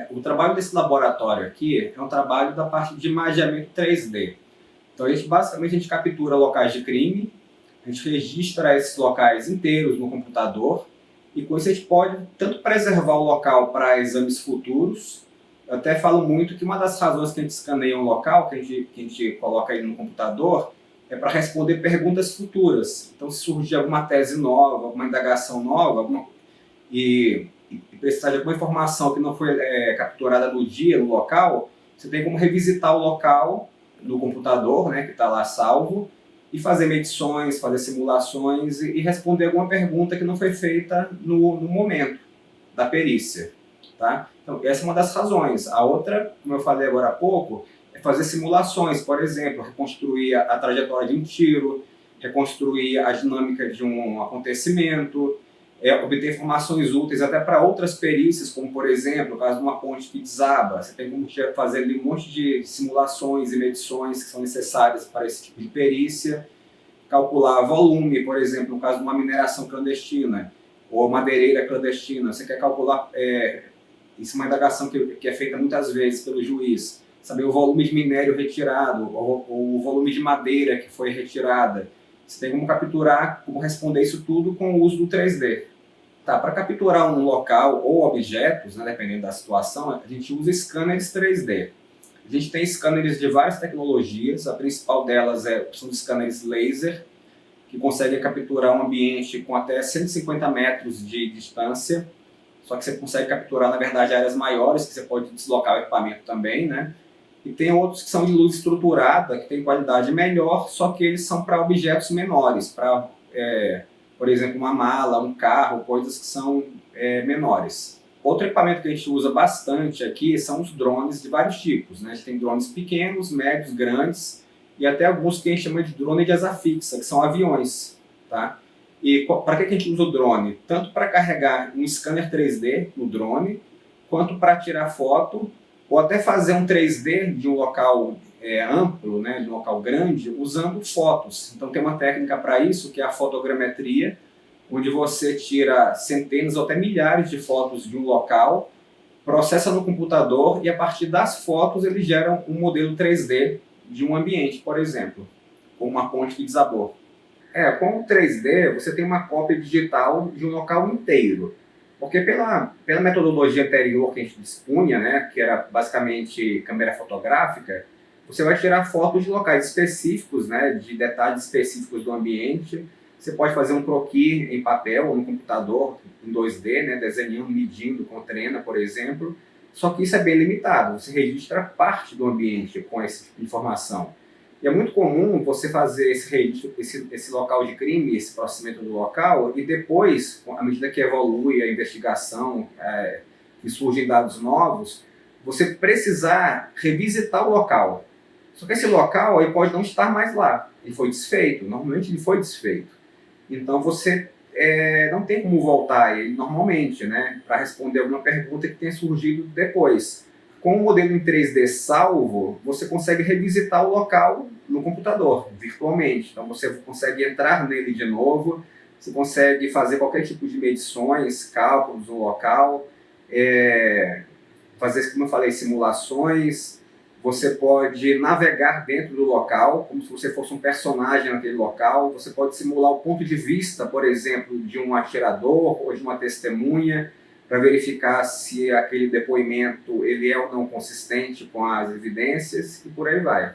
O trabalho desse laboratório aqui é um trabalho da parte de imageamento 3D. Então, basicamente, a gente captura locais de crime, a gente registra esses locais inteiros no computador, e com isso a gente pode tanto preservar o local para exames futuros. Eu até falo muito que uma das razões que a gente escaneia um local, que a gente coloca ele no computador, é para responder perguntas futuras. Então, se surgir alguma tese nova, alguma indagação nova, e precisar de alguma informação que não foi capturada no dia, no local, você tem como revisitar o local no computador, né, que está lá salvo, e fazer medições, fazer simulações e responder alguma pergunta que não foi feita no momento da perícia. Tá? Então, essa é uma das razões. A outra, como eu falei agora há pouco, é fazer simulações, por exemplo, reconstruir a trajetória de um tiro, reconstruir a dinâmica de um acontecimento, obter informações úteis até para outras perícias, como, por exemplo, o caso de uma ponte que desaba. Você tem como fazer ali um monte de simulações e medições que são necessárias para esse tipo de perícia. Calcular volume, por exemplo, no caso de uma mineração clandestina ou madeireira clandestina. Você quer calcular, isso é uma indagação que é feita muitas vezes pelo juiz, saber o volume de minério retirado ou o volume de madeira que foi retirada. Você tem como capturar, como responder isso tudo com o uso do 3D. Tá, para capturar um local ou objetos, né, dependendo da situação, a gente usa scanners 3D. A gente tem scanners de várias tecnologias, a principal delas são os scanners laser, que conseguem capturar um ambiente com até 150 metros de distância, só que você consegue capturar, na verdade, áreas maiores, que você pode deslocar o equipamento também, né? E tem outros que são de luz estruturada, que tem qualidade melhor, só que eles são para objetos menores, para, por exemplo, uma mala, um carro, coisas que são menores. Outro equipamento que a gente usa bastante aqui são os drones de vários tipos, né? A gente tem drones pequenos, médios, grandes, e até alguns que a gente chama de drone de asa fixa, que são aviões, tá? E para que a gente usa o drone? Tanto para carregar um scanner 3D no drone, quanto para tirar foto, ou até fazer um 3D de um local amplo, né, de um local grande, usando fotos. Então tem uma técnica para isso, que é a fotogrametria, onde você tira centenas ou até milhares de fotos de um local, processa no computador e a partir das fotos ele gera um modelo 3D de um ambiente, por exemplo, como uma ponte que desabou. Com o 3D você tem uma cópia digital de um local inteiro. Porque pela metodologia anterior que a gente dispunha, né, que era basicamente câmera fotográfica, você vai tirar fotos de locais específicos, né, de detalhes específicos do ambiente. Você pode fazer um croquis em papel ou no computador, em 2D, né, desenhando, medindo com trena, por exemplo. Só que isso é bem limitado, você registra parte do ambiente com essa informação. E é muito comum você fazer esse registro, esse local de crime, esse processamento do local, e depois, à medida que evolui a investigação e surgem dados novos, você precisar revisitar o local. Só que esse local aí pode não estar mais lá, ele foi desfeito, normalmente ele foi desfeito. Então você não tem como voltar a ele normalmente, né, para responder alguma pergunta que tenha surgido depois. Com o modelo em 3D salvo, você consegue revisitar o local no computador, virtualmente. Então você consegue entrar nele de novo, você consegue fazer qualquer tipo de medições, cálculos no local, fazer, como eu falei, simulações. Você pode navegar dentro do local, como se você fosse um personagem naquele local. Você pode simular o ponto de vista, por exemplo, de um atirador ou de uma testemunha, para verificar se aquele depoimento ele é ou não consistente com as evidências, e por aí vai.